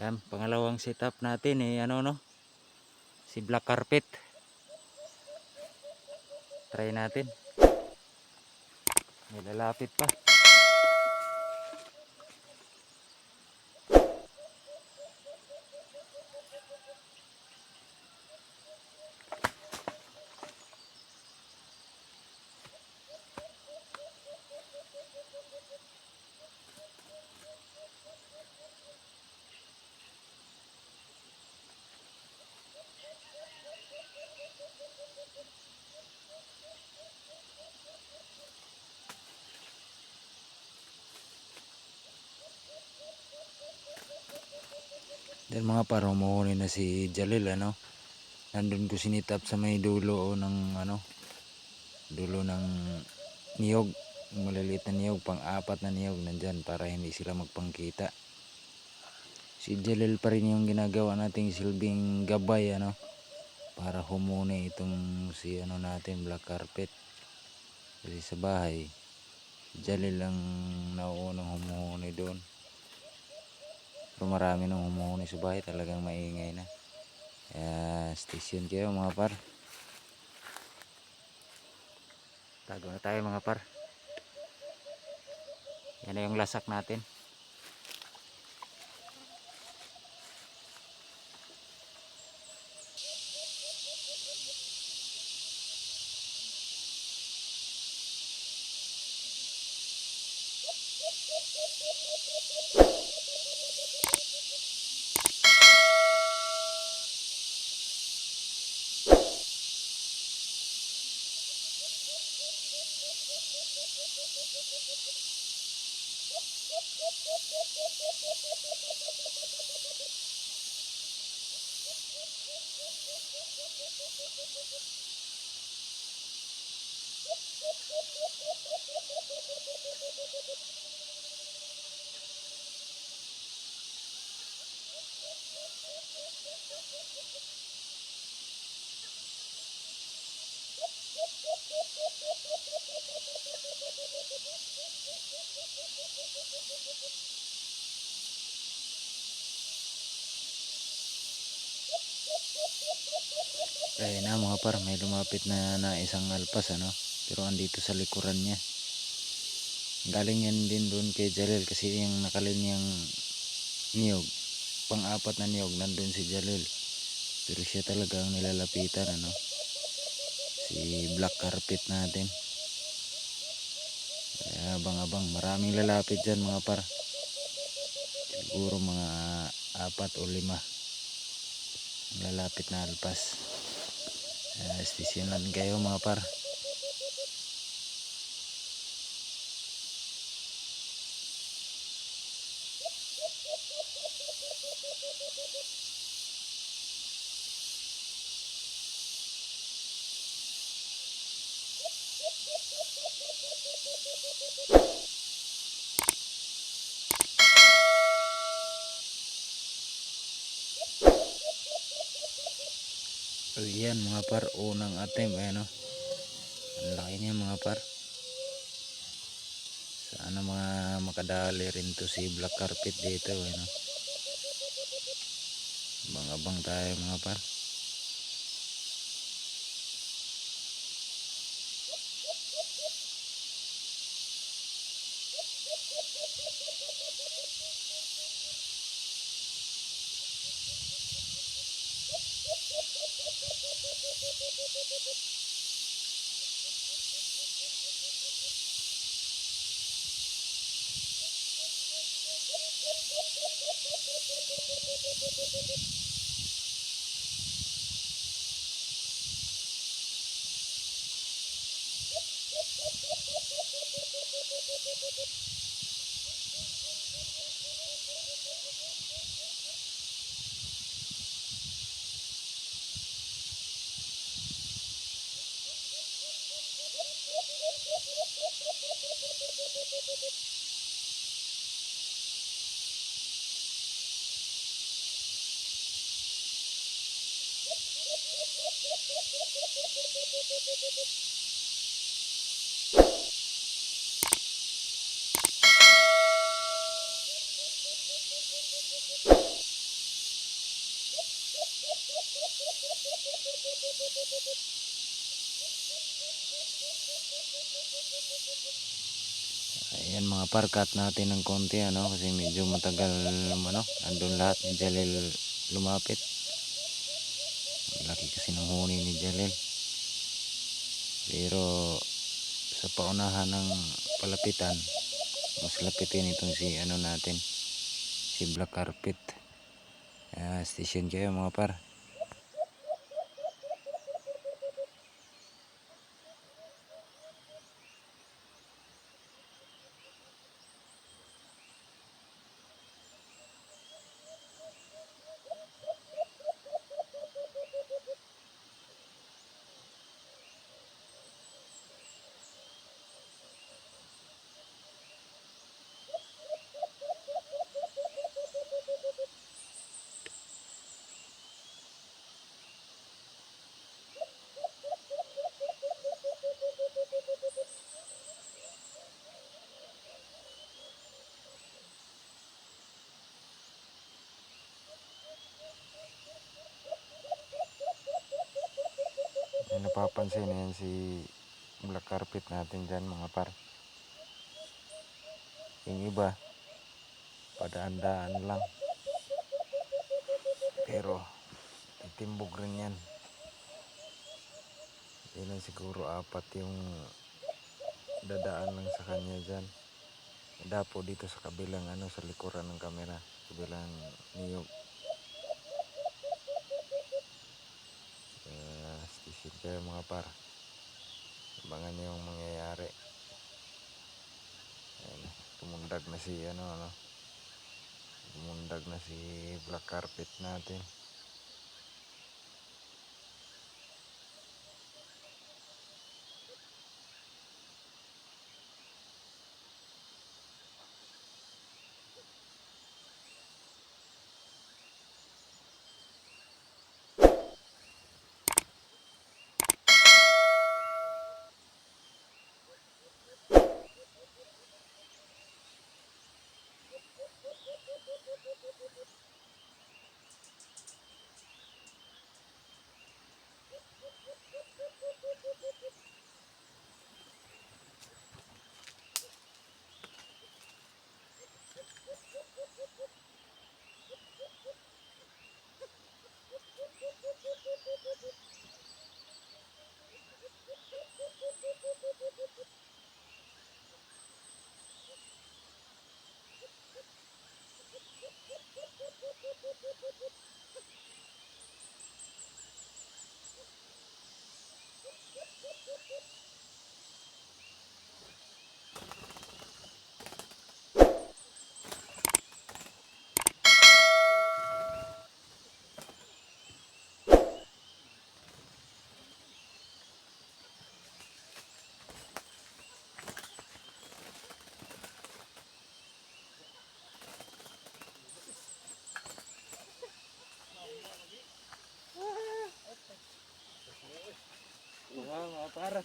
Yan, pangalawang setup natin si black carpet. Try natin. May lalapit pa. Then mga par, humuhuni na si Jalil, nandun ko sinitap sa may dulo dulo ng niyog, maliliit na niyog, pang-apat na niyog nandyan para hindi sila magpangkita. Si Jalil pa rin yung ginagawa nating silbing gabay, para humuni itong si natin, black carpet. Kasi sa bahay, si Jalil ang nauunang humuhuni doon. Pero marami nang humuhuni sa bahay, talagang maingay na. Kaya station kayo mga par. Tago na tayo mga par. Yan na yung lasak natin. Ayun na mga par, may lumapit na isang alpas, pero andito sa likuran niya. Galing yan din doon kay Jalil kasi yung nakalinyang niyog, pang-apat na niyog, nandun si Jalil. Pero siya talaga ang nilalapitan, si black carpet natin. Kaya abang-abang, maraming lalapit dyan mga par. Siguro mga 4 o 5 ang lalapit na alpas. Stisyonan kayo mga par. Ayan mga par, unang attempt, ang laki niya mga par. Sana mga makadali rin to si black carpet dito, abang-abang tayo mga par. Ayan mga par, cut natin ng konti ano, kasi medyo matagal ano, andun lahat ni Jalil lumapit. Ang laki kasi ng huni ni Jalil. Pero sa paunahan ng palapitan, mas lapitin itong si ano natin, si Black Carpet. Station kayo mga par. May napapansin yan si Black Carpet natin dyan mga par. Yung iba padaan-daan lang, pero titimbog rin yan. Yun lang siguro 4 yung dadaan lang sa kanya dyan. Dapo dito sa kabilang ano, sa likuran ng kamera, kabilang niyog. Station kayo mga par, abangan nyo yung mangyayari. Ayan, tumundag na si ano, tumundag na si Black Carpet natin. Wah, mga para.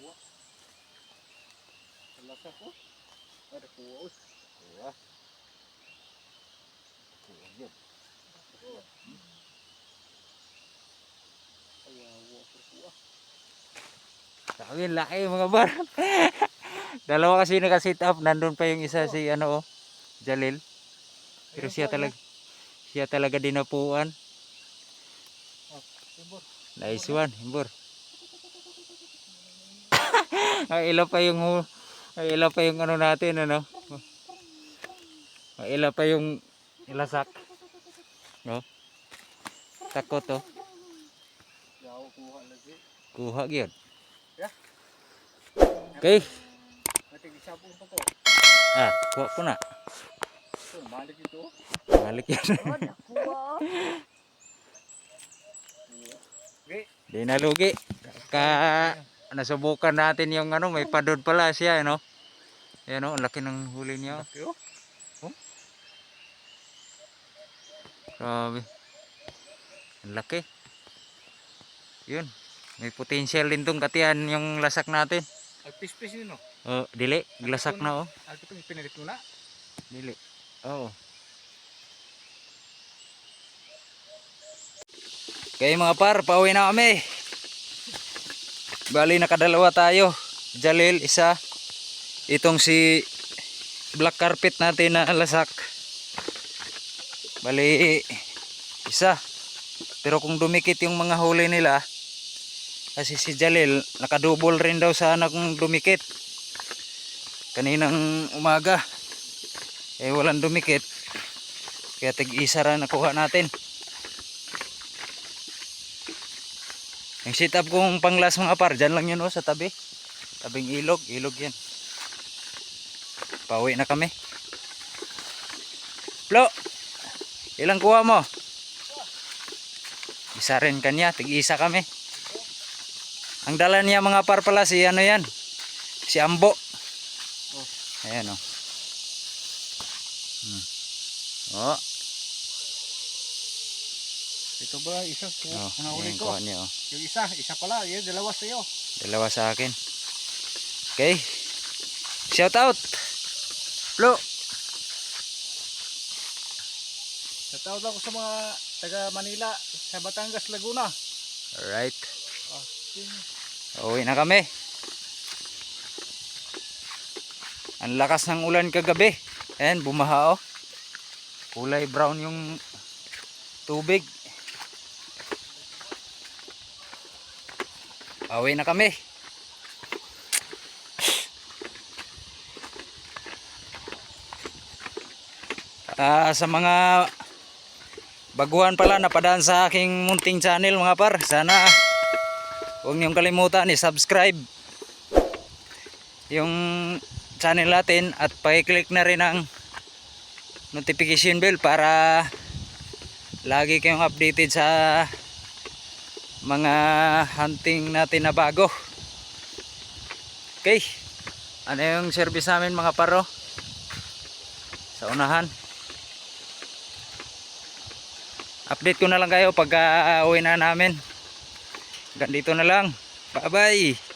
Wah. Lasa ko. Ada kuwa. Wah. Kuwa yun. Ayaw, kuwa. Sabi, laki mga par. Dalawa kasi naka-sit up, nandun pa yung isa si ano, Jalil. Pero siya talaga dinapuan. Nice one, Himbor. Ay ila pa yung ano natin, ano. Ay ila pa yung ilasak. No? Takot to. Yaw, kuha lagi. Kuha gyud. Ya. Okay. Matig isapong pa ko. Kuha ko na. So, balik ito. Balik yan. Oh, nakuha. Okay. Di nalugi. Nasubukan natin yung ano, may padod pala siya, ano. Ayan o, ang laki ng huli niya. Laki oh. Grabe. Ang laki. Yun. May potential din tong katihan yung lasak natin. Ay, pis-pis yun, no? Oh, dili. Glasak na oh. Ay, ito yung pinalit mo na. Dili. Oo. Okay mga par, pauwi na kami. Bali nakadalawa tayo. Jalil, isa. Itong si black carpet natin na lasak. Bali, isa. Pero kung dumikit yung mga huli nila, kasi si Jalil, nakadouble rin daw sana kung dumikit. Kaninang umaga, walang dumikit. Kaya tig-isa rin nakuha natin. Yung sit up kong panglas mga par, dyan lang yun sa tabi. Tabing ilog, ilog yan. Pauwi na kami. Flo, ilang kuha mo? Isa rin kanya, tig-isa kami. Ang dala niya mga par pala si ano yan, si Ambo. Ayan o. Oh. Ito ba, isa ko? Oh, Nahuli ayan, ko. kuha niya oh. Yung isa pala. Yung dalawa sa'yo. Dalawa sa akin. Okay. Shout out. Flo. Natawag ako sa mga taga Manila, sa Batangas, Laguna. Alright. Oh, Uwi na kami. Ang lakas ng ulan kagabi. Ayan, bumaha oh. Kulay brown yung tubig. Uwi na kami. Sa mga baguhan pala napadaan sa aking munting channel mga par, sana huwag niyong kalimutan i-subscribe yung channel natin at pakiclick na rin ang notification bell para lagi kayong updated sa mga hunting natin na bago. Okay, ano yung service namin mga paro sa unahan. Update ko na lang kayo pag uwi na namin. Ganito na lang. Bye bye.